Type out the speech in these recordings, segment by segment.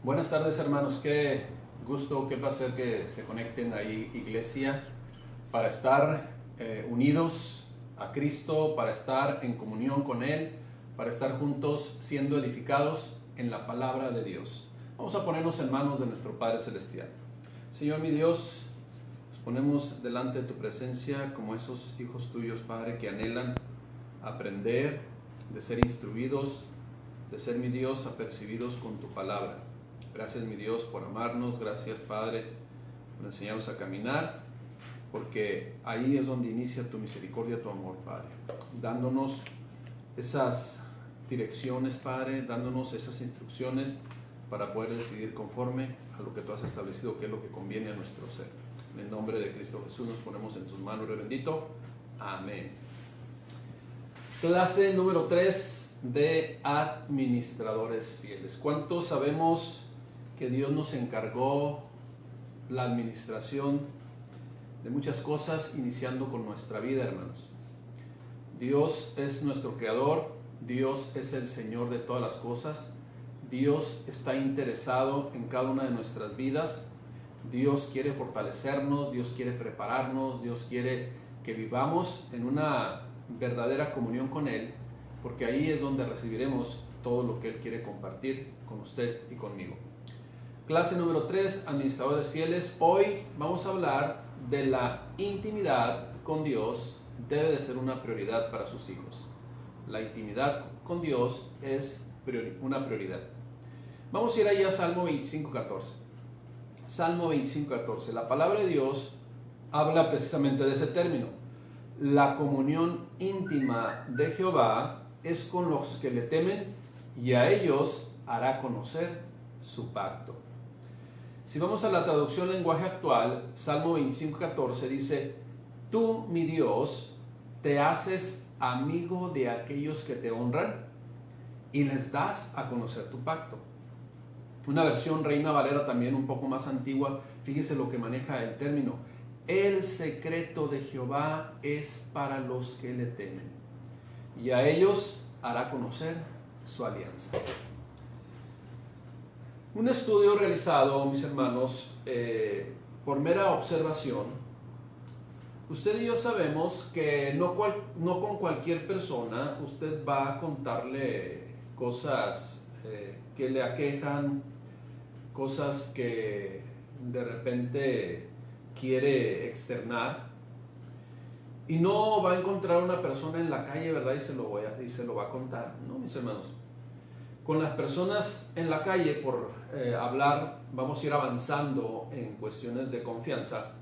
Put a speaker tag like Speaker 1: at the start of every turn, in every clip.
Speaker 1: Buenas tardes, hermanos. Qué gusto, qué placer que se conecten ahí, iglesia, para estar unidos a Cristo, para estar en comunión con Él, para estar juntos siendo edificados en la palabra de Dios. Vamos a ponernos en manos de nuestro Padre Celestial. Señor mi Dios, nos ponemos delante de tu presencia como esos hijos tuyos, Padre, que anhelan aprender, de ser instruidos, de ser, mi Dios, apercibidos con tu palabra. Gracias, mi Dios, por amarnos. Gracias, Padre, por enseñarnos a caminar, porque ahí es donde inicia tu misericordia, tu amor, Padre, dándonos esas direcciones, Padre, dándonos esas instrucciones para poder decidir conforme a lo que tú has establecido, que es lo que conviene a nuestro ser. En el nombre de Cristo Jesús nos ponemos en tus manos, Rey bendito. Amén. Clase número 3 de administradores fieles. ¿Cuántos sabemos que Dios nos encargó la administración de muchas cosas, iniciando con nuestra vida, hermanos? Dios es nuestro creador, Dios es el Señor de todas las cosas, Dios está interesado en cada una de nuestras vidas, Dios quiere fortalecernos, Dios quiere prepararnos, Dios quiere que vivamos en una verdadera comunión con Él, porque ahí es donde recibiremos todo lo que Él quiere compartir con usted y conmigo. Clase número 3, administradores fieles. Hoy vamos a hablar de la intimidad con Dios. Debe de ser una prioridad para sus hijos. La intimidad con Dios es una prioridad. Vamos a ir ahí a Salmo 25:14. Salmo 25:14. La palabra de Dios habla precisamente de ese término. La comunión íntima de Jehová es con los que le temen, y a ellos hará conocer su pacto. Si vamos a la traducción lenguaje actual, Salmo 25:14 dice: tú, mi Dios, te haces amigo de aquellos que te honran y les das a conocer tu pacto. Una versión Reina Valera también un poco más antigua, fíjese lo que maneja el término: el secreto de Jehová es para los que le temen, y a ellos hará conocer su alianza. Un estudio realizado, mis hermanos, por mera observación, usted y yo sabemos que no con cualquier persona usted va a contarle cosas que le aquejan, cosas que de repente quiere externar, y no va a encontrar una persona en la calle, ¿verdad? Y se lo va a contar, ¿no, mis hermanos? Con las personas en la calle, por hablar, vamos a ir avanzando en cuestiones de confianza.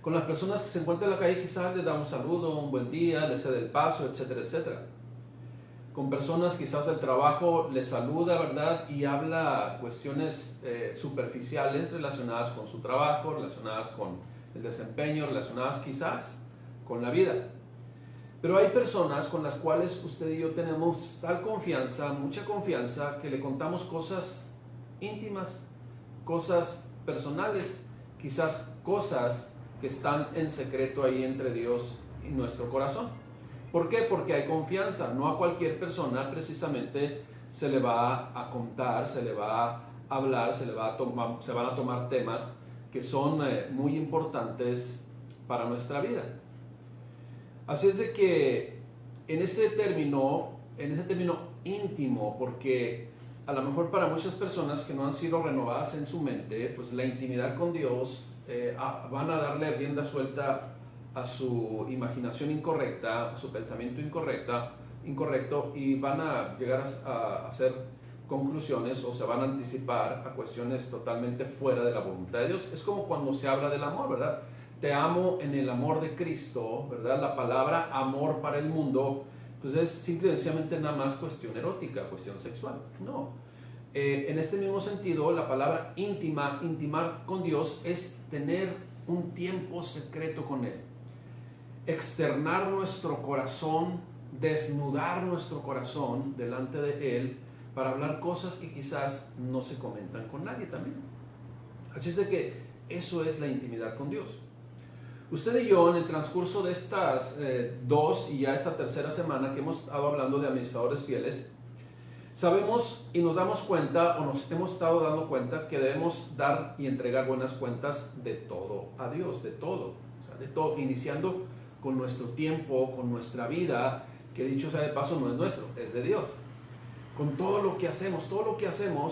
Speaker 1: Con las personas que se encuentran en la calle, quizás les da un saludo, un buen día, les cede el paso, etcétera, etcétera. Con personas quizás del trabajo les saluda, ¿verdad? Y habla cuestiones superficiales relacionadas con su trabajo, relacionadas con el desempeño, relacionadas quizás con la vida. Pero hay personas con las cuales usted y yo tenemos tal confianza, mucha confianza, que le contamos cosas íntimas, cosas personales, quizás cosas que están en secreto ahí entre Dios y nuestro corazón. ¿Por qué? Porque hay confianza. No a cualquier persona precisamente se le va a contar, se le va a hablar, se van a tomar temas que son muy importantes para nuestra vida. Así es de que en ese término íntimo, porque a lo mejor para muchas personas que no han sido renovadas en su mente, pues la intimidad con Dios van a darle rienda suelta a su imaginación incorrecta, a su pensamiento incorrecto, y van a llegar a hacer conclusiones o se van a anticipar a cuestiones totalmente fuera de la voluntad de Dios. Es como cuando se habla del amor, ¿verdad? Te amo en el amor de Cristo, ¿verdad? La palabra amor para el mundo, pues es simple y sencillamente nada más cuestión erótica, cuestión sexual. No. En este mismo sentido, la palabra intimar con Dios, es tener un tiempo secreto con Él. Externar nuestro corazón, desnudar nuestro corazón delante de Él para hablar cosas que quizás no se comentan con nadie también. Así es de que eso es la intimidad con Dios. Usted y yo, en el transcurso de estas 2 y ya esta tercera semana que hemos estado hablando de administradores fieles, Sabemos y nos damos cuenta, o nos hemos estado dando cuenta, que debemos dar y entregar buenas cuentas de todo a Dios, de todo, o sea, de todo, iniciando con nuestro tiempo, con nuestra vida, que dicho sea de paso no es nuestro, es de Dios. Con todo lo que hacemos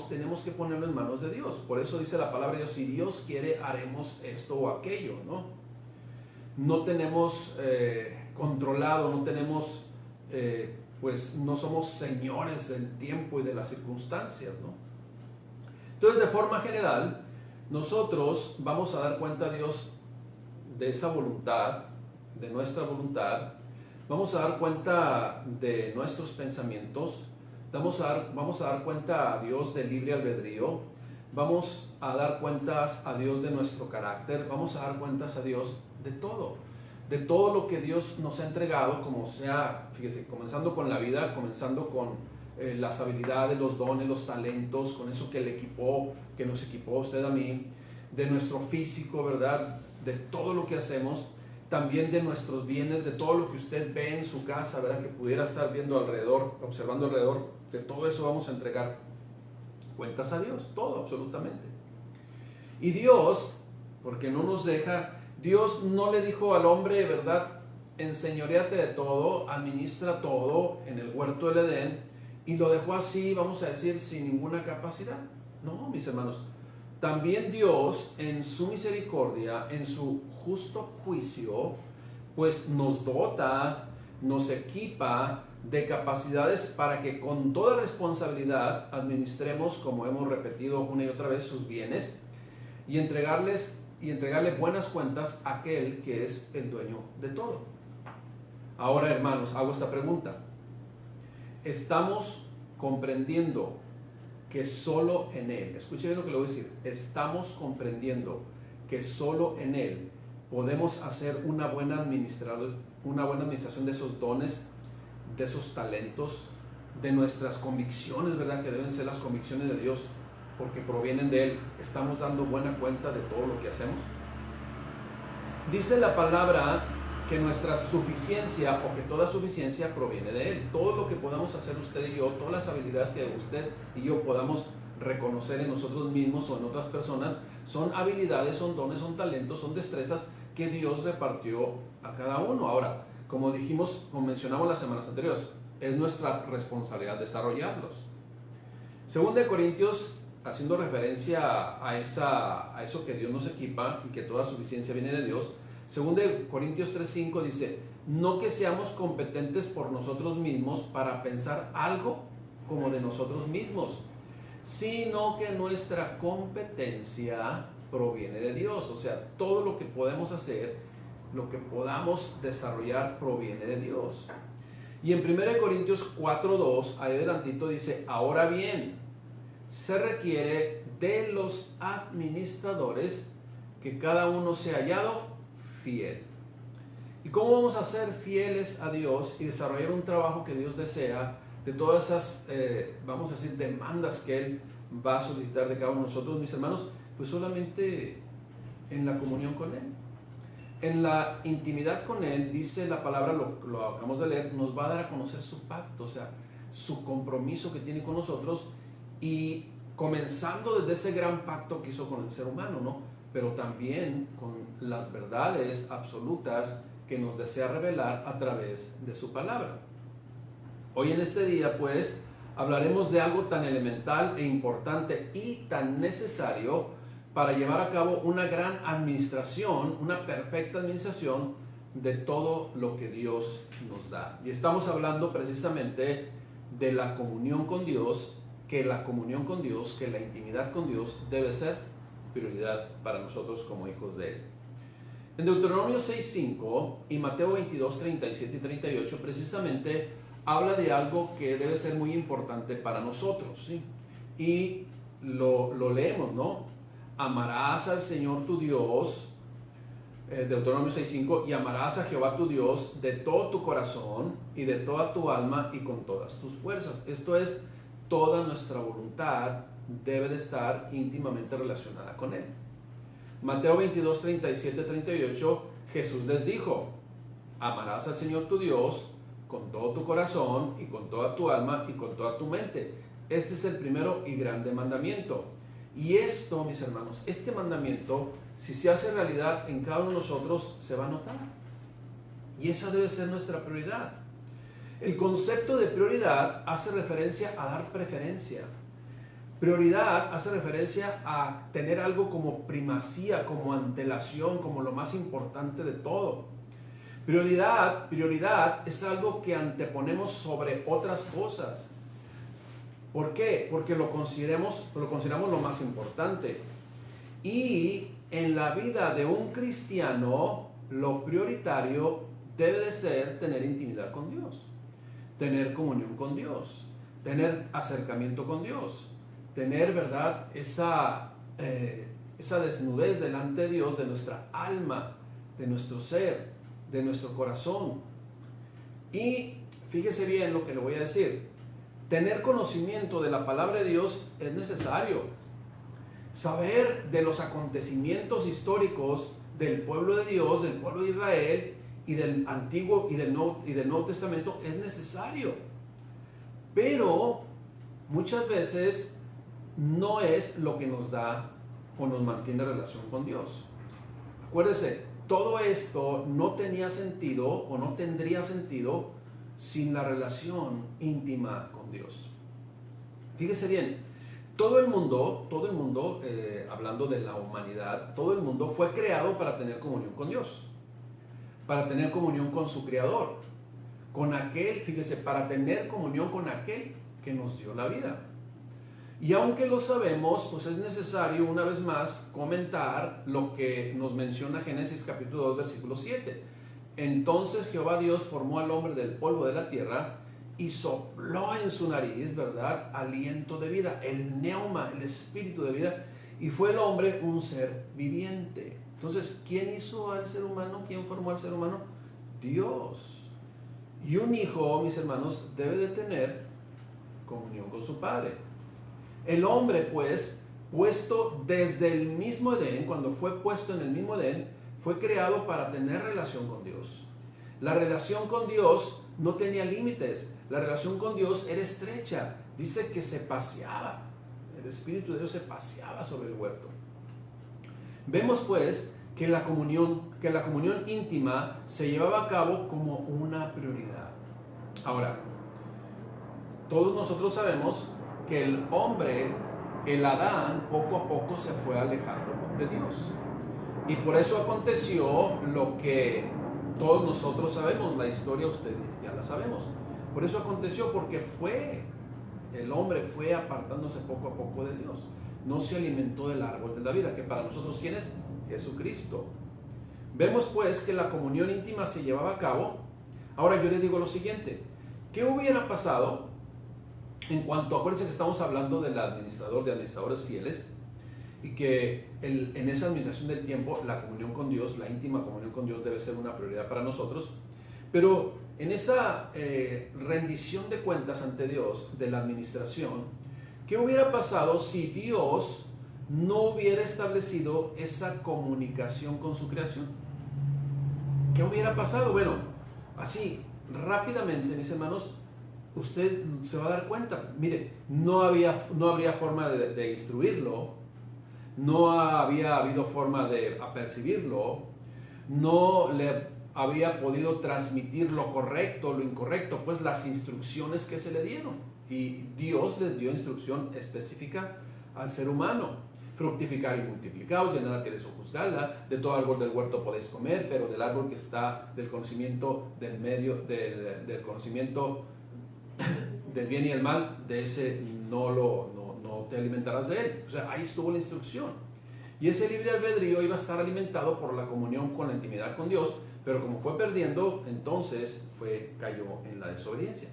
Speaker 1: tenemos que ponerlo en manos de Dios. Por eso dice la palabra de Dios, si Dios quiere haremos esto o aquello, ¿no? No tenemos controlado, no tenemos, pues no somos señores del tiempo y de las circunstancias, ¿no? Entonces, de forma general, nosotros vamos a dar cuenta a Dios de esa voluntad, de nuestra voluntad, vamos a dar cuenta de nuestros pensamientos, vamos a dar cuenta a Dios del libre albedrío, vamos a dar cuentas a Dios de nuestro carácter, vamos a dar cuentas a Dios de todo lo que Dios nos ha entregado, como sea, fíjese, comenzando con la vida, comenzando con las habilidades, los dones, los talentos, con eso que nos equipó usted a mí, de nuestro físico, ¿verdad? De todo lo que hacemos, también de nuestros bienes, de todo lo que usted ve en su casa, ¿verdad? Que pudiera estar viendo alrededor, observando alrededor, de todo eso vamos a entregar cuentas a Dios, todo, absolutamente. Y Dios, porque no nos deja, Dios no le dijo al hombre, ¿verdad? Enseñoréate de todo, administra todo en el huerto del Edén, y lo dejó así, vamos a decir, sin ninguna capacidad. No, mis hermanos. También Dios, en su misericordia, en su justo juicio, pues nos dota, nos equipa de capacidades para que con toda responsabilidad administremos, como hemos repetido una y otra vez, sus bienes y entregarle buenas cuentas a aquel que es el dueño de todo. Ahora, hermanos, hago esta pregunta. ¿Estamos comprendiendo que solo en Él, escuchen bien lo que le voy a decir, estamos comprendiendo que solo en Él podemos hacer una buena administración de esos dones, de esos talentos, de nuestras convicciones, ¿verdad? Que deben ser las convicciones de Dios, porque provienen de Él? ¿Estamos dando buena cuenta de todo lo que hacemos? Dice la palabra que nuestra suficiencia, o que toda suficiencia, proviene de Él. Todo lo que podamos hacer usted y yo, todas las habilidades que usted y yo podamos reconocer en nosotros mismos o en otras personas, son habilidades, son dones, son talentos, son destrezas que Dios repartió a cada uno. Ahora, como dijimos, como mencionamos las semanas anteriores, es nuestra responsabilidad desarrollarlos. Según de Corintios, haciendo referencia a eso que Dios nos equipa y que toda suficiencia viene de Dios, según de Corintios 3:5 dice, no que seamos competentes por nosotros mismos para pensar algo como de nosotros mismos, sino que nuestra competencia proviene de Dios. O sea, todo lo que podemos hacer, lo que podamos desarrollar, proviene de Dios. Y en 1 Corintios 4:2, ahí adelantito dice, ahora bien, se requiere de los administradores que cada uno sea hallado fiel. ¿Y cómo vamos a ser fieles a Dios y desarrollar un trabajo que Dios desea, de todas esas, vamos a decir, demandas que Él va a solicitar de cada uno de nosotros, mis hermanos? Pues solamente en la comunión con Él, en la intimidad con Él. Dice la palabra, lo acabamos de leer, nos va a dar a conocer su pacto, o sea, su compromiso que tiene con nosotros, y comenzando desde ese gran pacto que hizo con el ser humano, ¿no? Pero también con las verdades absolutas que nos desea revelar a través de su palabra. Hoy en este día, pues, hablaremos de algo tan elemental e importante y tan necesario para llevar a cabo una gran administración, una perfecta administración de todo lo que Dios nos da. Y estamos hablando precisamente de la comunión con Dios, que la intimidad con Dios debe ser prioridad para nosotros como hijos de Él. En Deuteronomio 6:5 y Mateo 22:37 y 38 precisamente habla de algo que debe ser muy importante para nosotros, ¿sí? Y lo leemos, ¿no? Amarás al Señor tu Dios, Deuteronomio 6:5, y amarás a Jehová tu Dios de todo tu corazón y de toda tu alma y con todas tus fuerzas. Esto es, toda nuestra voluntad debe de estar íntimamente relacionada con Él. Mateo 22:37, 38, Jesús les dijo, amarás al Señor tu Dios con todo tu corazón y con toda tu alma y con toda tu mente. Este es el primero y grande mandamiento. Y esto, mis hermanos, este mandamiento, si se hace realidad en cada uno de nosotros, se va a notar. Y esa debe ser nuestra prioridad. El concepto de prioridad hace referencia a dar preferencia. Prioridad hace referencia a tener algo como primacía, como antelación, como lo más importante de todo. Prioridad es algo que anteponemos sobre otras cosas. ¿Por qué? Porque lo consideramos lo más importante. Y en la vida de un cristiano, lo prioritario debe de ser tener intimidad con Dios, tener comunión con Dios, tener acercamiento con Dios, tener, ¿verdad?, esa desnudez delante de Dios, de nuestra alma, de nuestro ser, de nuestro corazón. Y fíjese bien lo que le voy a decir. Tener conocimiento de la palabra de Dios es necesario. Saber de los acontecimientos históricos del pueblo de Dios, del pueblo de Israel y del Antiguo y del Nuevo Testamento es necesario. Pero muchas veces no es lo que nos da o nos mantiene relación con Dios. Acuérdese, todo esto no tenía sentido o no tendría sentido sin la relación íntima con Dios. Fíjese bien, todo el mundo, hablando de la humanidad, todo el mundo fue creado para tener comunión con Dios, para tener comunión con su Creador, con aquel, fíjese, para tener comunión con aquel que nos dio la vida. Y aunque lo sabemos, pues es necesario una vez más comentar lo que nos menciona Génesis capítulo 2, versículo 7. Entonces Jehová Dios formó al hombre del polvo de la tierra y sopló en su nariz, ¿verdad?, aliento de vida, el neuma, el espíritu de vida, y fue el hombre un ser viviente. Entonces, ¿quién hizo al ser humano? ¿Quién formó al ser humano? Dios. Y un hijo, mis hermanos, debe de tener comunión con su padre. El hombre, pues, puesto desde el mismo Edén, cuando fue puesto en el mismo Edén, fue creado para tener relación con Dios. La relación con Dios no tenía límites. La relación con Dios era estrecha. Dice que se paseaba. El Espíritu de Dios se paseaba sobre el huerto. Vemos, pues, que la comunión íntima se llevaba a cabo como una prioridad. Ahora, todos nosotros sabemos que el hombre, el Adán, poco a poco se fue alejando de Dios. Y por eso aconteció lo que todos nosotros sabemos, la historia ustedes ya la sabemos. Por eso aconteció, porque el hombre fue apartándose poco a poco de Dios. No se alimentó del árbol de la vida, que para nosotros, ¿quién es? Jesucristo. Vemos pues que la comunión íntima se llevaba a cabo. Ahora yo les digo lo siguiente, ¿qué hubiera pasado en cuanto, acuérdense que estamos hablando del administrador, de administradores fieles, y que en esa administración del tiempo la comunión con Dios, la íntima comunión con Dios debe ser una prioridad para nosotros, pero en esa rendición de cuentas ante Dios de la administración, ¿qué hubiera pasado si Dios no hubiera establecido esa comunicación con su creación? ¿Qué hubiera pasado? Bueno, así, rápidamente, mis hermanos, usted se va a dar cuenta. Mire, no habría forma de instruirlo, no había habido forma de apercibirlo, no le había podido transmitir lo correcto, lo incorrecto, pues las instrucciones que se le dieron. Y Dios les dio instrucción específica al ser humano: fructificar y multiplicaos, llenar la tierra y sojuzgarla, de todo árbol del huerto podéis comer, pero del árbol que está del conocimiento del conocimiento del bien y el mal, de ese no te alimentarás de él. O sea, ahí estuvo la instrucción. Y ese libre albedrío iba a estar alimentado por la comunión con la intimidad con Dios, pero como fue perdiendo, entonces cayó en la desobediencia.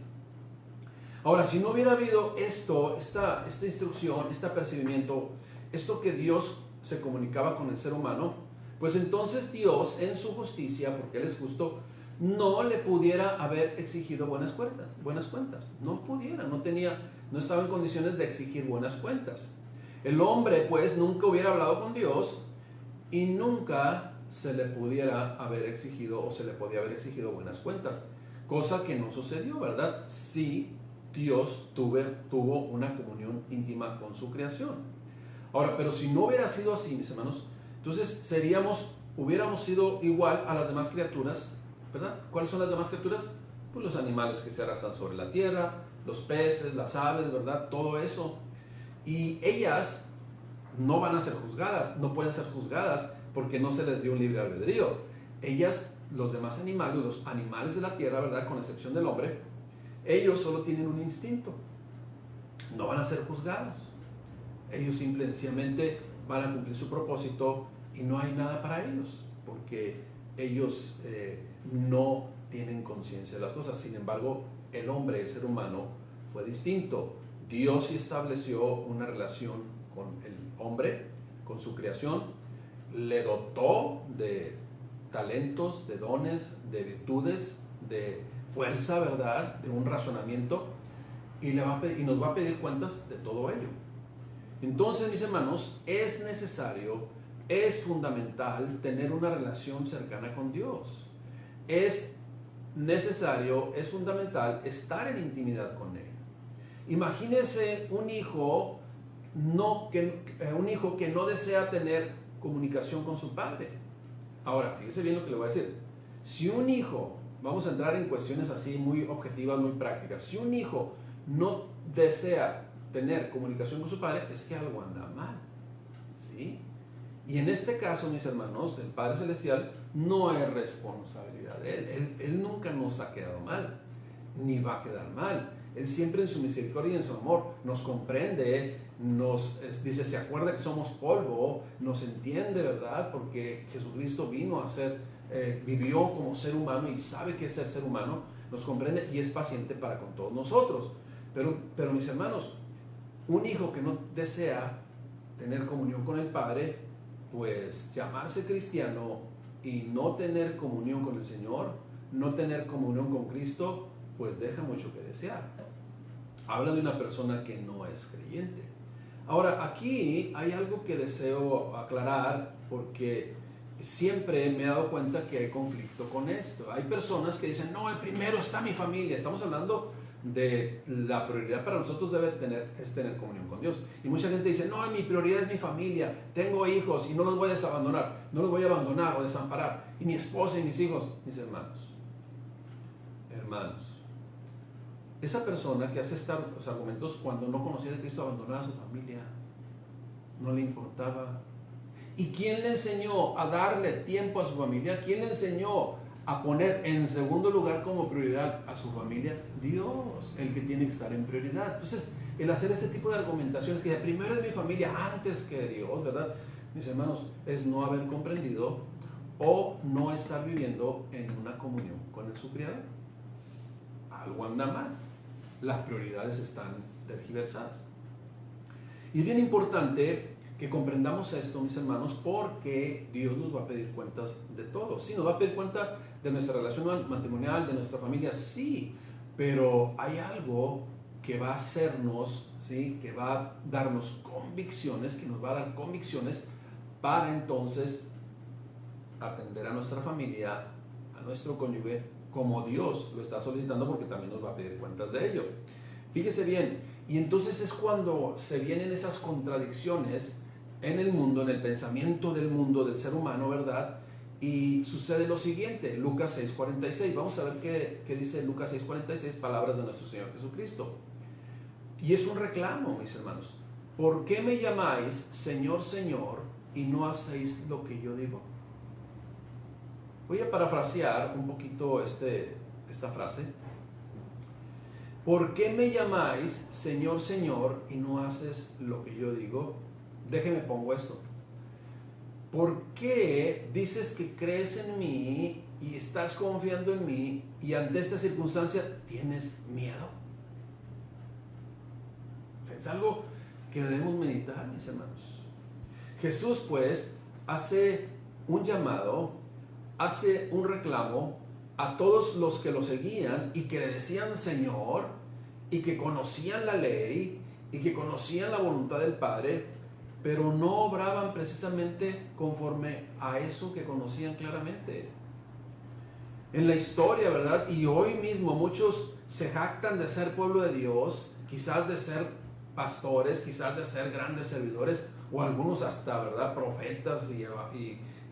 Speaker 1: Ahora, si no hubiera habido esta instrucción, este apercibimiento, esto que Dios se comunicaba con el ser humano, pues entonces Dios, en su justicia, porque Él es justo, no le pudiera haber exigido buenas cuentas. No pudiera, no estaba en condiciones de exigir buenas cuentas. El hombre, pues, nunca hubiera hablado con Dios y nunca se le pudiera haber exigido o se le podía haber exigido buenas cuentas. Cosa que no sucedió, ¿verdad? Sí, Dios tuvo una comunión íntima con su creación. Ahora, pero si no hubiera sido así, mis hermanos, entonces hubiéramos sido igual a las demás criaturas, ¿verdad? ¿Cuáles son las demás criaturas? Pues los animales que se arrastran sobre la tierra, los peces, las aves, ¿verdad? Todo eso. Y ellas no van a ser juzgadas, no pueden ser juzgadas porque no se les dio un libre albedrío. Ellas, los demás animales, los animales de la tierra, ¿verdad? Con excepción del hombre, ellos solo tienen un instinto. No van a ser juzgados. Ellos simplemente van a cumplir su propósito y no hay nada para ellos, porque ellos no tienen conciencia de las cosas. Sin embargo, el hombre, el ser humano, fue distinto. Dios sí estableció una relación con el hombre, con su creación, le dotó de talentos, de dones, de virtudes, de fuerza, ¿verdad?, de un razonamiento, y nos va a pedir cuentas de todo ello. Entonces, mis hermanos, es necesario, es fundamental tener una relación cercana con Dios. Es necesario, es fundamental estar en intimidad con Él. Imagínese un hijo que no desea tener comunicación con su padre. Ahora, fíjese bien lo que le voy a decir. Si un hijo, vamos a entrar en cuestiones así muy objetivas, muy prácticas, si un hijo no desea tener comunicación con su padre, es que algo anda mal, ¿sí? Y en este caso, mis hermanos, el Padre Celestial no es responsabilidad de Él. Él nunca nos ha quedado mal, ni va a quedar mal. Él siempre en su misericordia y en su amor nos comprende, dice, se acuerda que somos polvo, nos entiende, ¿verdad? Porque Jesucristo vivió como ser humano y sabe qué es ser humano, nos comprende y es paciente para con todos nosotros. Pero mis hermanos, un hijo que no desea tener comunión con el Padre, pues llamarse cristiano y no tener comunión con el Señor, no tener comunión con Cristo, pues deja mucho que desear. Habla de una persona que no es creyente. Ahora, aquí hay algo que deseo aclarar, porque siempre me he dado cuenta que hay conflicto con esto. Hay personas que dicen, no, primero está mi familia. Estamos hablando de la prioridad para nosotros es tener comunión con Dios. Y mucha gente dice, no, mi prioridad es mi familia, tengo hijos y no los voy a desabandonar, no los voy a abandonar o desamparar. Y mi esposa y mis hijos, mis hermanos, esa persona que hace estos argumentos cuando no conocía de Cristo abandonaba a su familia, no le importaba. ¿Y quién le enseñó a darle tiempo a su familia? ¿Quién le enseñó a poner en segundo lugar como prioridad a su familia? Dios, el que tiene que estar en prioridad. Entonces, el hacer este tipo de argumentaciones, que primero es mi familia antes que Dios, ¿verdad? Mis hermanos, es no haber comprendido o no estar viviendo en una comunión con su Creador. Algo anda mal. Las prioridades están tergiversadas. Y es bien importante que comprendamos esto, mis hermanos, porque Dios nos va a pedir cuentas de todo. Sí, nos va a pedir cuenta de nuestra relación matrimonial, de nuestra familia, sí, pero hay algo que va a hacernos, ¿sí?, que va a darnos convicciones, que nos va a dar convicciones para entonces atender a nuestra familia, a nuestro cónyuge, como Dios lo está solicitando, porque también nos va a pedir cuentas de ello. Fíjese bien, y entonces es cuando se vienen esas contradicciones en el mundo, en el pensamiento del mundo, del ser humano, ¿verdad? Y sucede lo siguiente, Lucas 6:46. Vamos a ver qué dice Lucas 6:46, palabras de nuestro Señor Jesucristo. Y es un reclamo, mis hermanos. ¿Por qué me llamáis Señor, Señor, y no hacéis lo que yo digo? Voy a parafrasear un poquito esta frase. ¿Por qué me llamáis Señor, Señor, y no haces lo que yo digo? Déjeme pongo esto. ¿Por qué dices que crees en mí y estás confiando en mí y ante esta circunstancia tienes miedo? Es algo que debemos meditar, mis hermanos. Jesús, pues, hace un llamado, hace un reclamo a todos los que lo seguían y que le decían Señor, y que conocían la ley y que conocían la voluntad del Padre, pero no obraban precisamente conforme a eso que conocían claramente. en la historia, ¿verdad? Y hoy mismo muchos se jactan de ser pueblo de Dios, quizás de ser pastores, quizás de ser grandes servidores, o algunos hasta, ¿verdad? Profetas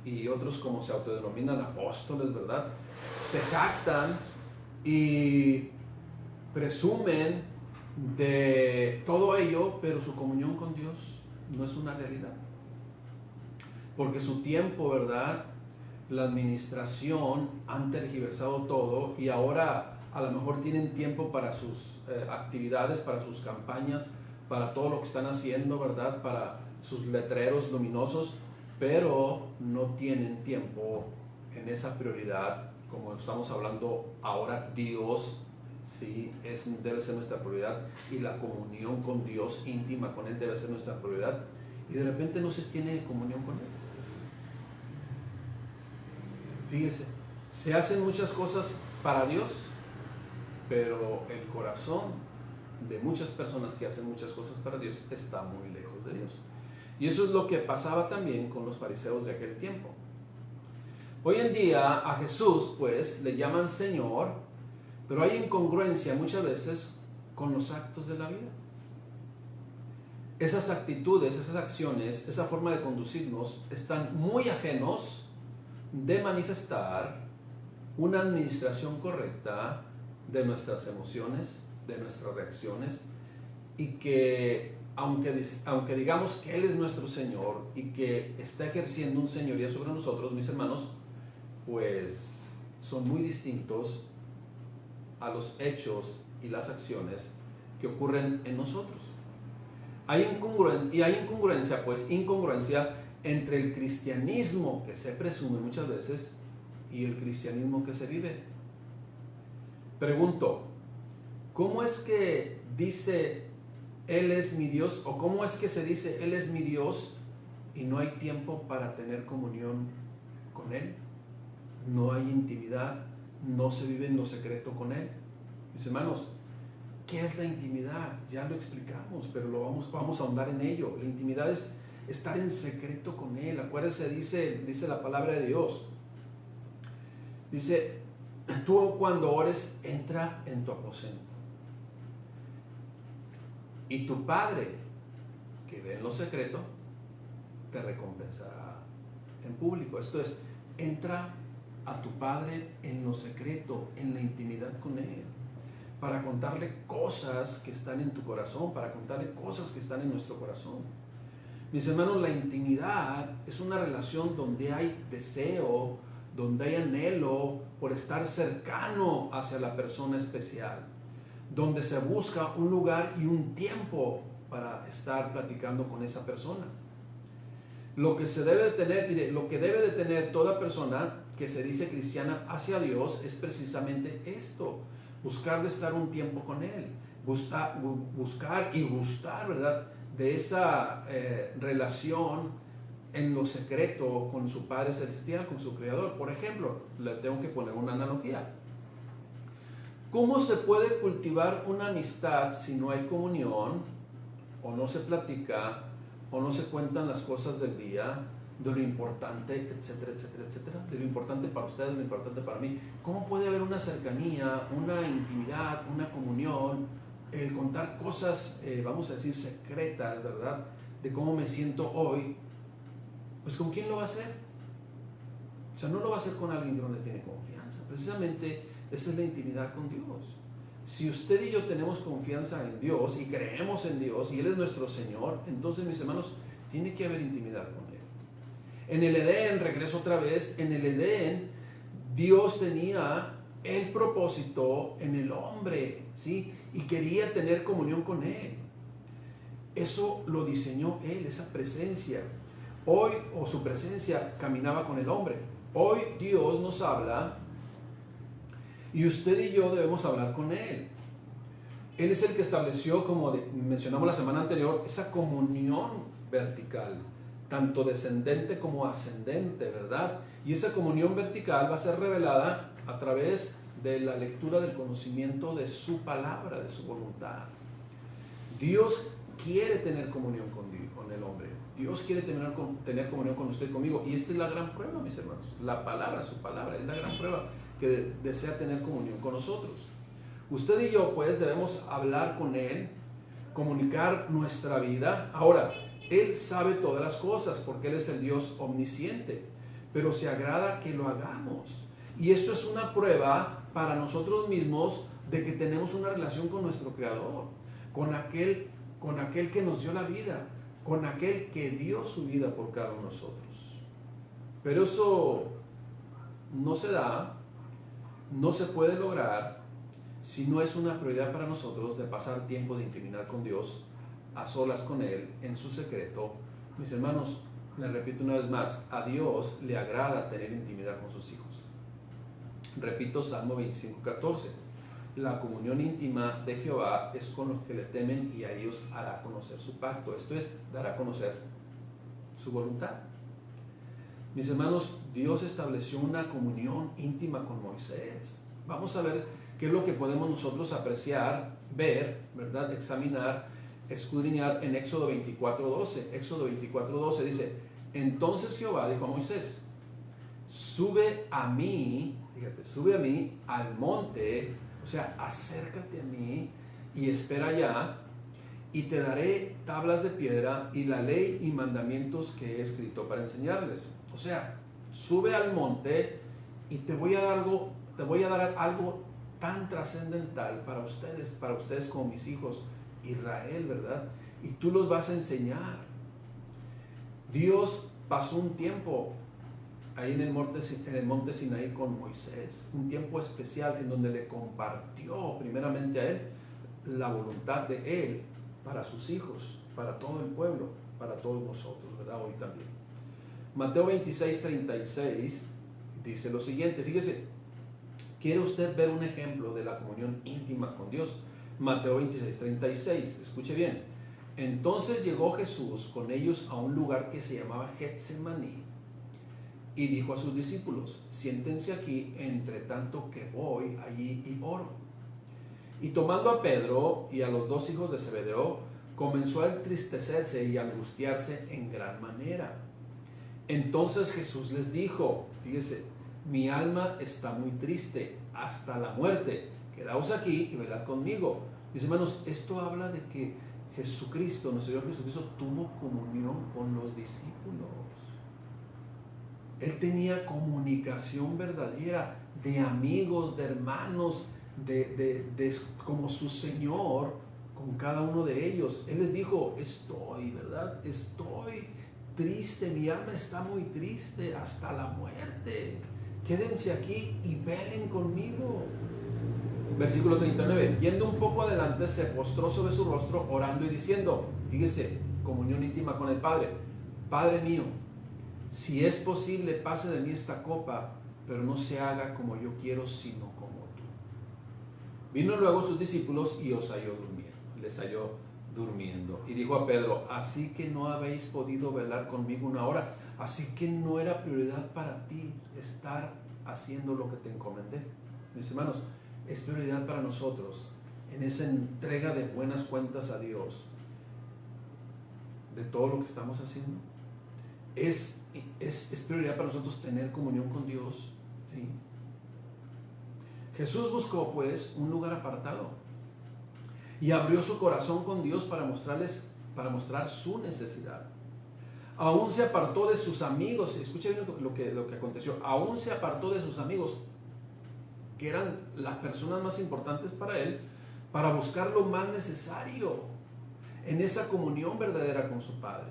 Speaker 1: y otros como se autodenominan apóstoles, ¿verdad? Se jactan y presumen de todo ello, pero su comunión con Dios no es una realidad. Porque su tiempo, ¿verdad? La administración han tergiversado todo y ahora a lo mejor tienen tiempo para sus actividades, para sus campañas, para todo lo que están haciendo, ¿verdad? Para sus letreros luminosos, pero no tienen tiempo en esa prioridad, como estamos hablando ahora. Dios, sí, debe ser nuestra prioridad, y la comunión con Dios íntima con Él debe ser nuestra prioridad, y de repente no se tiene comunión con Él. Fíjese, se hacen muchas cosas para Dios, pero el corazón de muchas personas que hacen muchas cosas para Dios está muy lejos de Dios. Y eso es lo que pasaba también con los fariseos de aquel tiempo. Hoy en día a Jesús pues le llaman Señor, pero hay incongruencia muchas veces con los actos de la vida. Esas actitudes, esas acciones, esa forma de conducirnos están muy ajenos de manifestar una administración correcta de nuestras emociones, de nuestras reacciones, y que aunque digamos que Él es nuestro Señor y que está ejerciendo un señorío sobre nosotros, mis hermanos, pues son muy distintos a los hechos y las acciones que ocurren en nosotros. Hay incongruencia entre el cristianismo que se presume muchas veces y el cristianismo que se vive. Pregunto, ¿cómo es que dice Él es mi Dios, o cómo es que se dice Él es mi Dios y no hay tiempo para tener comunión con Él? No hay intimidad, no se vive en lo secreto con Él. Mis hermanos, ¿qué es la intimidad? Ya lo explicamos, pero vamos a ahondar en ello. La intimidad es estar en secreto con Él. Acuérdense, dice la palabra de Dios. Dice, tú cuando ores, entra en tu aposento. Y tu Padre, que ve en lo secreto, te recompensará en público. Esto es, entra a tu Padre en lo secreto, en la intimidad con Él, para contarle cosas que están en tu corazón, para contarle cosas que están en nuestro corazón. Mis hermanos, la intimidad es una relación donde hay deseo, donde hay anhelo por estar cercano hacia la persona especial, donde se busca un lugar y un tiempo para estar platicando con esa persona. Lo que se debe de tener, mire, lo que debe de tener toda persona que se dice cristiana hacia Dios es precisamente esto: buscar de estar un tiempo con Él, buscar y gustar, ¿verdad?, de esa relación en lo secreto con su Padre Celestial, con su Creador. Por ejemplo, le tengo que poner una analogía. ¿Cómo se puede cultivar una amistad si no hay comunión, o no se platica, o no se cuentan las cosas del día, de lo importante, etcétera, etcétera, etcétera? De lo importante para ustedes, lo importante para mí. ¿Cómo puede haber una cercanía, una intimidad, una comunión, el contar cosas, vamos a decir, secretas, ¿verdad?, de cómo me siento hoy? Pues ¿con quién lo va a hacer? O sea, no lo va a hacer con alguien donde tiene confianza. Precisamente esa es la intimidad con Dios. Si usted y yo tenemos confianza en Dios y creemos en Dios y Él es nuestro Señor, entonces, mis hermanos, tiene que haber intimidad con Él. En el Edén, regreso otra vez, en el Edén Dios tenía el propósito en el hombre, ¿sí?, y quería tener comunión con Él. Eso lo diseñó Él, esa presencia. Hoy, o su presencia, caminaba con el hombre. Hoy Dios nos habla y usted y yo debemos hablar con Él. Él es el que estableció, como mencionamos la semana anterior, esa comunión vertical, tanto descendente como ascendente, ¿verdad? Y esa comunión vertical va a ser revelada a través de la lectura del conocimiento de su palabra, de su voluntad. Dios quiere tener comunión con el hombre. Dios quiere tener comunión con usted y conmigo. Y esta es la gran prueba, mis hermanos. La palabra, su palabra, es la gran prueba. que desea tener comunión con nosotros. Usted y yo pues debemos hablar con Él, comunicar nuestra vida. Ahora, Él sabe todas las cosas porque Él es el Dios omnisciente, pero se agrada que lo hagamos. Y esto es una prueba para nosotros mismos de que tenemos una relación con nuestro Creador, con aquel que nos dio la vida, con aquel que dio su vida por cada uno de nosotros. Pero eso no se da, no se puede lograr si no es una prioridad para nosotros de pasar tiempo de intimidad con Dios, a solas con Él, en su secreto. Mis hermanos, les repito una vez más, a Dios le agrada tener intimidad con sus hijos. Repito, Salmo 25:14. La comunión íntima de Jehová es con los que le temen y a ellos hará conocer su pacto. Esto es, dará a conocer su voluntad. Mis hermanos, Dios estableció una comunión íntima con Moisés. Vamos a ver qué es lo que podemos nosotros apreciar, ver, ¿verdad? Examinar, escudriñar en Éxodo 24:12. Éxodo 24:12 dice: entonces Jehová dijo a Moisés: sube a mí, fíjate, sube a mí al monte, o sea, acércate a mí y espera allá, y te daré tablas de piedra y la ley y mandamientos que he escrito para enseñarles. O sea, sube al monte y te voy a dar algo tan trascendental para ustedes como mis hijos, Israel, ¿verdad? Y tú los vas a enseñar. Dios pasó un tiempo ahí en el monte Sinaí con Moisés, un tiempo especial en donde le compartió primeramente a él la voluntad de él para sus hijos, para todo el pueblo, para todos nosotros, ¿verdad? Hoy también. Mateo 26:36 dice lo siguiente, fíjese, ¿quiere usted ver un ejemplo de la comunión íntima con Dios? Mateo 26:36, escuche bien. Entonces llegó Jesús con ellos a un lugar que se llamaba Getsemaní y dijo a sus discípulos: siéntense aquí entre tanto que voy allí y oro. Y tomando a Pedro y a los dos hijos de Zebedeo, comenzó a entristecerse y a angustiarse en gran manera. Entonces Jesús les dijo, fíjese, mi alma está muy triste hasta la muerte, quedaos aquí y velad conmigo. Mis hermanos, esto habla de que Jesucristo, nuestro Señor Jesucristo, tuvo comunión con los discípulos. Él tenía comunicación verdadera de amigos, de hermanos, como su Señor con cada uno de ellos. Él les dijo, ¿verdad? Estoy triste, mi alma está muy triste hasta la muerte. Quédense aquí y velen conmigo. Versículo 39. Yendo un poco adelante, se postró sobre su rostro, orando y diciendo, fíjese, comunión íntima con el Padre: Padre mío, si es posible, pase de mí esta copa, pero no se haga como yo quiero, sino como tú. Vino luego sus discípulos y les halló durmiendo. Y dijo a Pedro: así que no habéis podido velar conmigo una hora. Así que no era prioridad para ti estar haciendo lo que te encomendé. Mis hermanos, es prioridad para nosotros en esa entrega de buenas cuentas a Dios de todo lo que estamos haciendo. Es prioridad para nosotros tener comunión con Dios, ¿sí? Jesús buscó pues un lugar apartado y abrió su corazón con Dios para mostrar su necesidad. Aún se apartó de sus amigos. Escuchen lo que aconteció. Aún se apartó de sus amigos, que eran las personas más importantes para él, para buscar lo más necesario en esa comunión verdadera con su Padre.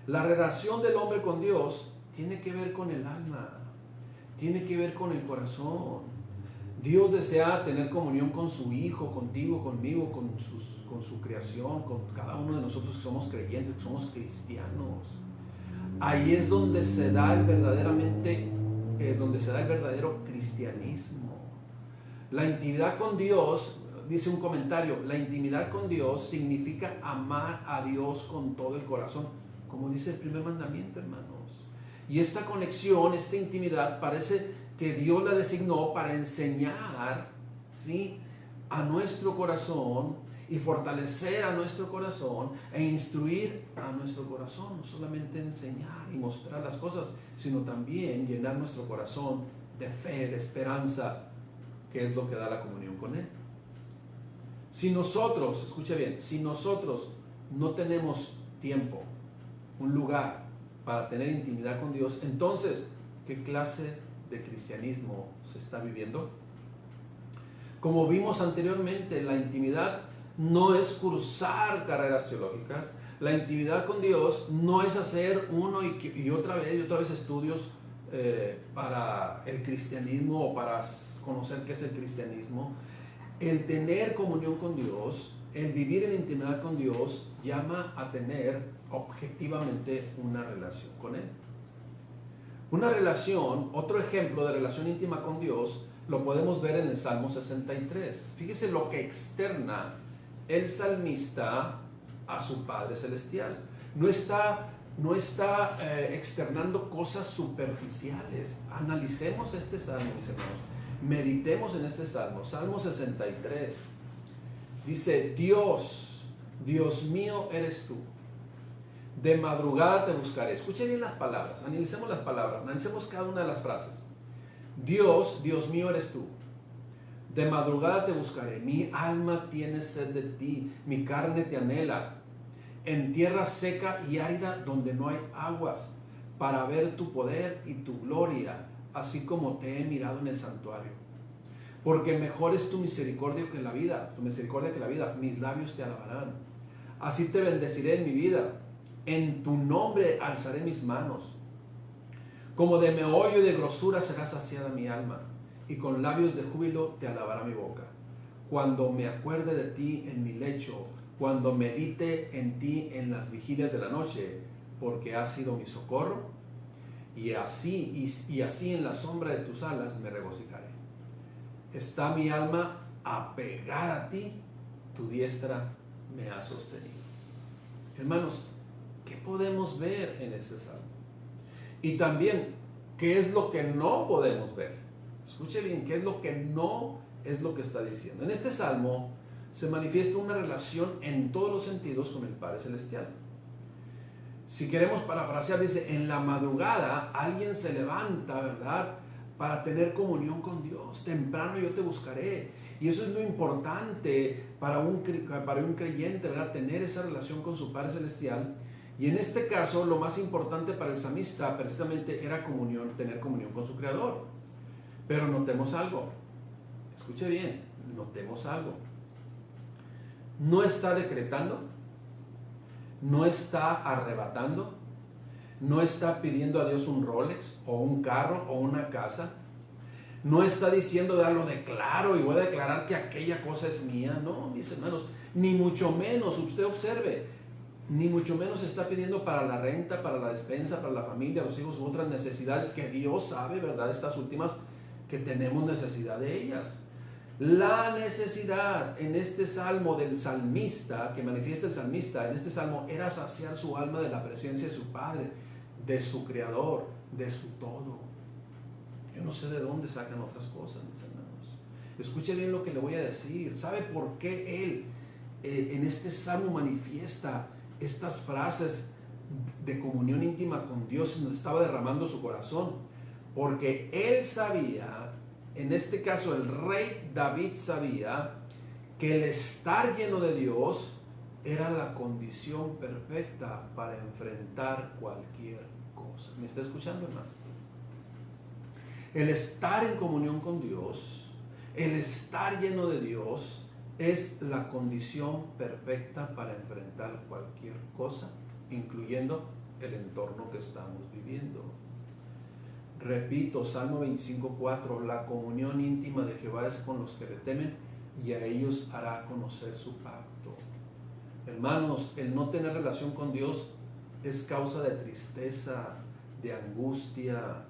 Speaker 1: La relación del hombre con Dios tiene que ver con el alma, tiene que ver con el corazón. Dios desea tener comunión con su Hijo, contigo, conmigo, con su creación, con cada uno de nosotros que somos creyentes, que somos cristianos. Ahí es donde se da el verdadero cristianismo. La intimidad con Dios, dice un comentario, la intimidad con Dios significa amar a Dios con todo el corazón, como dice el primer mandamiento, hermanos. Y esta conexión, esta intimidad, parece que Dios la designó para enseñar, ¿sí?, a nuestro corazón y fortalecer a nuestro corazón e instruir a nuestro corazón. No solamente enseñar y mostrar las cosas, sino también llenar nuestro corazón de fe, de esperanza, que es lo que da la comunión con Él. Si nosotros, escuche bien, si nosotros no tenemos tiempo, un lugar para tener intimidad con Dios, entonces, ¿qué clase de cristianismo se está viviendo? Como vimos anteriormente, la intimidad no es cursar carreras teológicas. La intimidad con Dios no es hacer uno y otra vez estudios para el cristianismo o para conocer qué es el cristianismo. El tener comunión con Dios, el vivir en intimidad con Dios, llama a tener objetivamente una relación con Él. Una relación, otro ejemplo de relación íntima con Dios, lo podemos ver en el Salmo 63. Fíjese lo que externa el salmista a su Padre Celestial. No está externando cosas superficiales. Analicemos este salmo, mis hermanos. Meditemos en este salmo. Salmo 63. Dice: Dios, Dios mío eres tú. De madrugada te buscaré. Escuchen bien las palabras. Analicemos las palabras. Analicemos cada una de las frases. Dios, Dios mío eres tú. De madrugada te buscaré. Mi alma tiene sed de ti. Mi carne te anhela. En tierra seca y árida donde no hay aguas, para ver tu poder y tu gloria, así como te he mirado en el santuario. Porque mejor es tu misericordia que la vida, mis labios te alabarán. Así te bendeciré en mi vida, en tu nombre alzaré mis manos. Como de meollo y de grosura será saciada mi alma, y con labios de júbilo te alabará mi boca. Cuando me acuerde de ti en mi lecho, cuando medite en ti en las vigilias de la noche, porque has sido mi socorro, y así en la sombra de tus alas me regocijaré. Está mi alma apegada a ti, tu diestra me ha sostenido. Hermanos, ¿qué podemos ver en este salmo? Y también, ¿qué es lo que no podemos ver? Escuche bien, ¿qué es lo que no es lo que está diciendo? En este salmo se manifiesta una relación en todos los sentidos con el Padre Celestial. Si queremos parafrasear, dice: en la madrugada alguien se levanta, ¿verdad?, para tener comunión con Dios. Temprano yo te buscaré. Y eso es lo importante para un creyente, ¿verdad?, tener esa relación con su Padre Celestial. Y en este caso, lo más importante para el salmista precisamente era tener comunión con su Creador. Pero notemos algo. Escuche bien, notemos algo. No está decretando, no está arrebatando, no está pidiendo a Dios un Rolex o un carro o una casa, no está diciendo: ya lo declaro y voy a declarar que aquella cosa es mía. No, mis hermanos, ni mucho menos, usted observe, ni mucho menos está pidiendo para la renta, para la despensa, para la familia, los hijos u otras necesidades que Dios sabe, ¿verdad?, estas últimas, que tenemos necesidad de ellas. La necesidad en este salmo del salmista, que manifiesta el salmista, en este salmo era saciar su alma de la presencia de su Padre, de su Creador, de su todo. Yo no sé de dónde sacan otras cosas, mis hermanos. Escuche bien lo que le voy a decir. ¿Sabe por qué él en este salmo manifiesta estas frases de comunión íntima con Dios, donde estaba derramando su corazón? Porque él sabía, en este caso el rey David sabía, que el estar lleno de Dios era la condición perfecta para enfrentar cualquier cosa. ¿Me está escuchando, hermano? El estar en comunión con Dios, el estar lleno de Dios, es la condición perfecta para enfrentar cualquier cosa, incluyendo el entorno que estamos viviendo. Repito, Salmo 25:4, la comunión íntima de Jehová es con los que le temen, y a ellos hará conocer su pacto. Hermanos, el no tener relación con Dios es causa de tristeza, de angustia.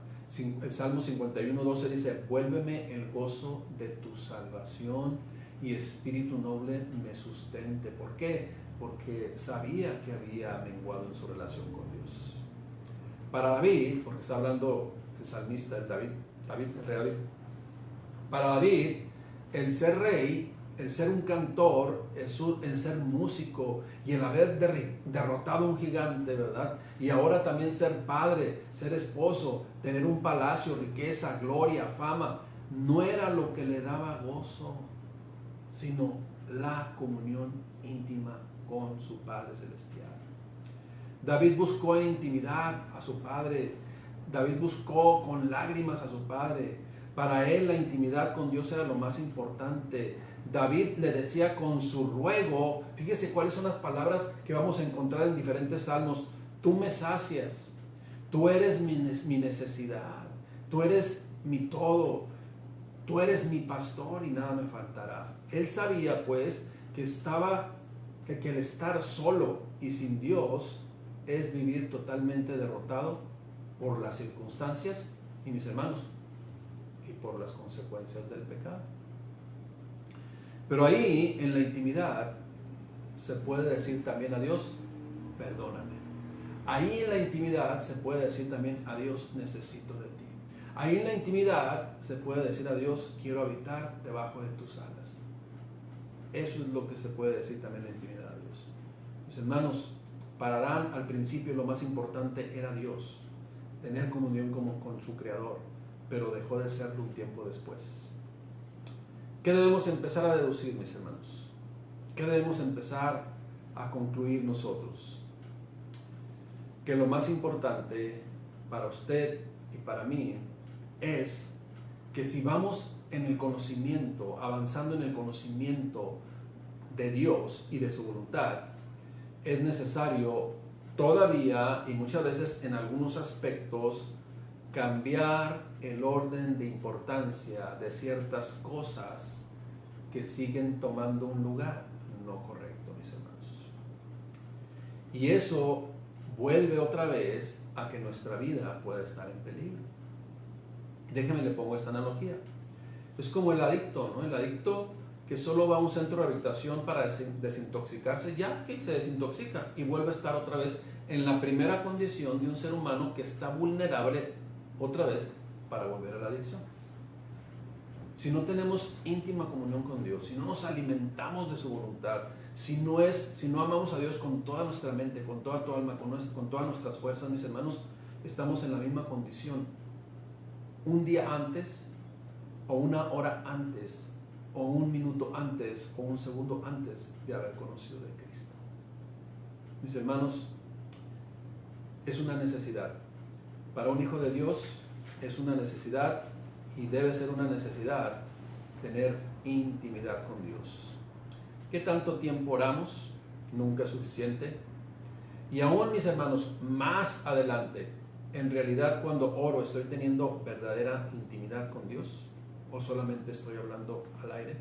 Speaker 1: El Salmo 51:12 dice: vuélveme el gozo de tu salvación, y espíritu noble me sustente. ¿Por qué? Porque sabía que había menguado en su relación con Dios. Para David, porque está hablando el salmista, el rey David, para David, el ser rey el ser un cantor, el ser músico y el haber derrotado a un gigante, ¿verdad? Y ahora también ser padre, ser esposo, tener un palacio, riqueza, gloria, fama, no era lo que le daba gozo, sino la comunión íntima con su Padre Celestial. David buscó en intimidad a su Padre. David buscó con lágrimas a su Padre. Para él la intimidad con Dios era lo más importante. David le decía con su ruego, fíjese cuáles son las palabras que vamos a encontrar en diferentes salmos: tú me sacias, tú eres mi necesidad, tú eres mi todo, tú eres mi pastor y nada me faltará. Él sabía pues que el estar solo y sin Dios es vivir totalmente derrotado por las circunstancias y, mis hermanos, y por las consecuencias del pecado. Pero ahí en la intimidad se puede decir también a Dios, perdóname. Ahí en la intimidad se puede decir también a Dios, necesito de ti. Ahí en la intimidad se puede decir a Dios, quiero habitar debajo de tus alas. Eso es lo que se puede decir también en la intimidad a Dios. Mis hermanos, para Adán al principio lo más importante era Dios, tener comunión con su Creador, pero dejó de serlo un tiempo después. ¿Qué debemos empezar a deducir, mis hermanos? ¿Qué debemos empezar a concluir nosotros? Que lo más importante para usted y para mí es que si vamos en el conocimiento, avanzando en el conocimiento de Dios y de su voluntad, es necesario todavía y muchas veces en algunos aspectos cambiar el orden de importancia de ciertas cosas que siguen tomando un lugar no correcto, mis hermanos. Y eso vuelve otra vez a que nuestra vida pueda estar en peligro. Déjeme le pongo esta analogía. Es como el adicto, ¿no? El adicto que solo va a un centro de rehabilitación para desintoxicarse, ya que se desintoxica y vuelve a estar otra vez en la primera condición de un ser humano que está vulnerable otra vez para volver a la adicción. Si no tenemos íntima comunión con Dios, si no nos alimentamos de su voluntad, si no amamos a Dios con toda nuestra mente, con toda tu alma, con todas nuestras fuerzas, mis hermanos, estamos en la misma condición. Un día antes, o una hora antes, o un minuto antes, o un segundo antes de haber conocido de Cristo. Mis hermanos, es una necesidad. Para un hijo de Dios es una necesidad y debe ser una necesidad tener intimidad con Dios. ¿Qué tanto tiempo oramos? Nunca es suficiente. Y aún, mis hermanos, más adelante, en realidad cuando oro estoy teniendo verdadera intimidad con Dios o solamente estoy hablando al aire.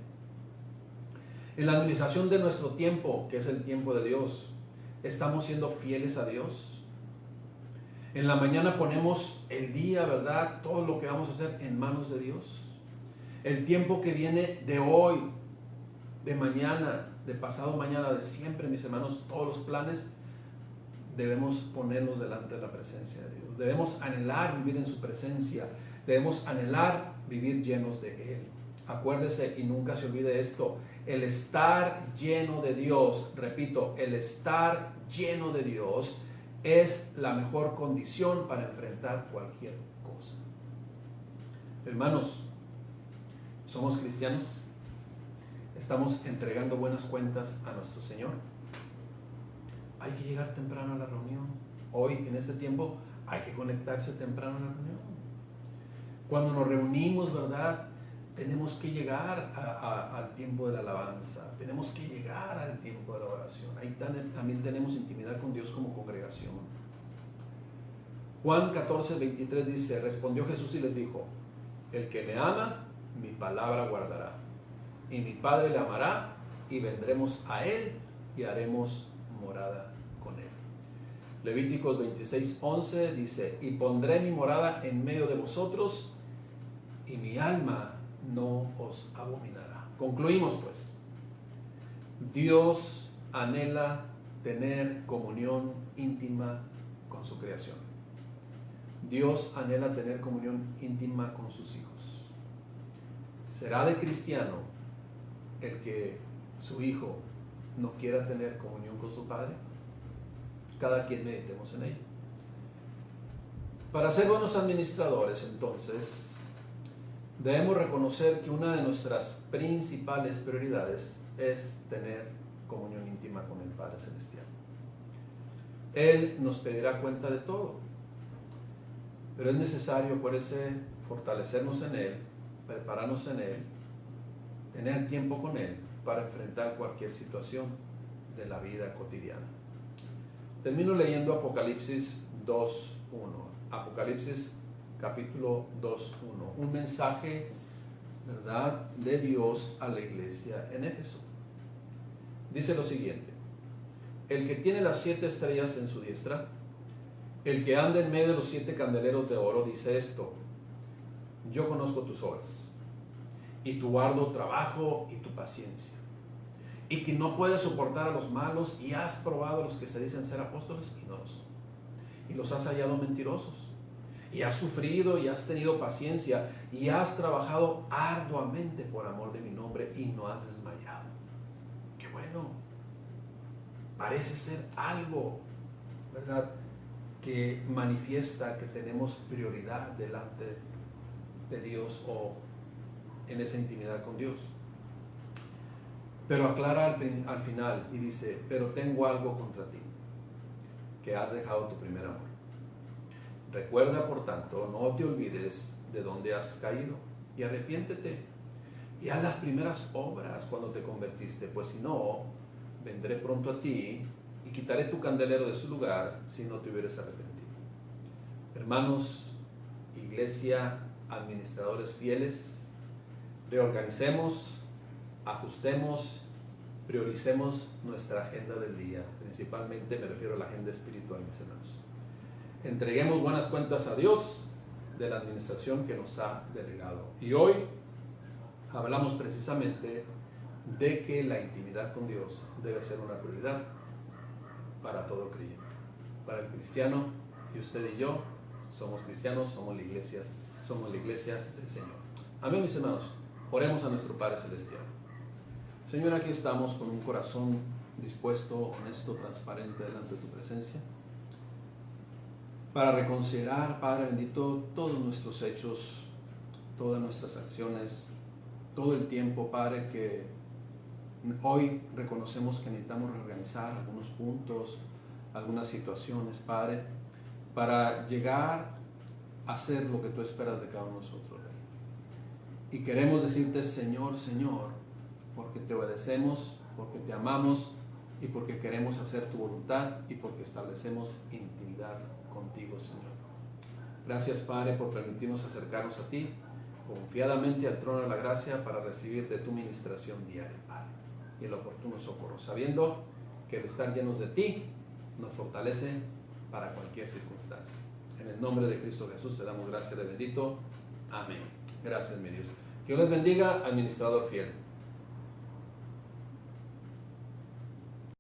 Speaker 1: En la administración de nuestro tiempo, que es el tiempo de Dios, ¿estamos siendo fieles a Dios? En la mañana ponemos el día, ¿verdad? Todo lo que vamos a hacer en manos de Dios. El tiempo que viene de hoy, de mañana, de pasado mañana, de siempre, mis hermanos, todos los planes debemos ponerlos delante de la presencia de Dios. Debemos anhelar vivir en su presencia. Debemos anhelar vivir llenos de Él. Acuérdese y nunca se olvide esto: el estar lleno de Dios, repito, el estar lleno de Dios es la mejor condición para enfrentar cualquier cosa. Hermanos, ¿somos cristianos? ¿Estamos entregando buenas cuentas a nuestro Señor? Hay que llegar temprano a la reunión. Hoy, en este tiempo, hay que conectarse temprano a la reunión. Cuando nos reunimos, ¿verdad? Tenemos que llegar al tiempo de la alabanza. Tenemos que llegar al tiempo de la oración. Ahí también tenemos intimidad con Dios como congregación. Juan 14:23 dice: respondió Jesús y les dijo: el que me ama, mi palabra guardará. Y mi Padre le amará, y vendremos a Él y haremos morada con Él. Levíticos 26:11 dice: y pondré mi morada en medio de vosotros, y mi alma no os abominará. Concluimos pues. Dios anhela tener comunión íntima con su creación. Dios anhela tener comunión íntima con sus hijos. Será de cristiano el que su hijo no quiera tener comunión con su padre? Cada quien meditemos en ello. Para ser buenos administradores, entonces, debemos reconocer que una de nuestras principales prioridades es tener comunión íntima con el Padre Celestial. Él nos pedirá cuenta de todo, pero es necesario, por eso, fortalecernos en Él, prepararnos en Él, tener tiempo con Él para enfrentar cualquier situación de la vida cotidiana. Termino leyendo Apocalipsis 2:1. Apocalipsis capítulo 2:1. Un mensaje, ¿verdad?, de Dios a la iglesia en Éfeso. Dice lo siguiente: el que tiene las 7 estrellas en su diestra, el que anda en medio de los 7 candeleros de oro, dice esto: yo conozco tus obras, y tu arduo trabajo y tu paciencia, y que no puedes soportar a los malos, y has probado a los que se dicen ser apóstoles y no lo son, y los has hallado mentirosos, y has sufrido y has tenido paciencia, y has trabajado arduamente por amor de mi nombre, y no has desmayado. ¡Qué bueno! Parece ser algo, ¿verdad?, que manifiesta que tenemos prioridad delante de Dios o en esa intimidad con Dios. Pero aclara al final y dice: pero tengo algo contra ti, que has dejado tu primer amor. Recuerda, por tanto, no te olvides de dónde has caído, y arrepiéntete y haz las primeras obras cuando te convertiste, pues si no, vendré pronto a ti y quitaré tu candelero de su lugar si no te hubieras arrepentido. Hermanos, iglesia, administradores fieles, reorganicemos, ajustemos, prioricemos nuestra agenda del día. Principalmente me refiero a la agenda espiritual, mis hermanos. Entreguemos buenas cuentas a Dios de la administración que nos ha delegado. Y hoy hablamos precisamente de que la intimidad con Dios debe ser una prioridad para todo creyente. Para el cristiano, y usted y yo somos cristianos, somos la iglesia del Señor. Amén, mis hermanos. Oremos a nuestro Padre Celestial. Señor, aquí estamos con un corazón dispuesto, honesto, transparente delante de tu presencia, para reconsiderar, Padre bendito, todos nuestros hechos, todas nuestras acciones, todo el tiempo, Padre, que hoy reconocemos que necesitamos reorganizar algunos puntos, algunas situaciones, Padre, para llegar a hacer lo que tú esperas de cada uno de nosotros, Rey. Y queremos decirte: Señor, Señor, porque te obedecemos, porque te amamos y porque queremos hacer tu voluntad y porque establecemos intimidad contigo, Señor. Gracias, Padre, por permitirnos acercarnos a ti confiadamente al trono de la gracia para recibir de tu ministración diaria, Padre, y el oportuno socorro, sabiendo que el estar llenos de ti nos fortalece para cualquier circunstancia. En el nombre de Cristo Jesús te damos gracias de bendito. Amén. Gracias, mi Dios. Que Dios les bendiga, administrador fiel.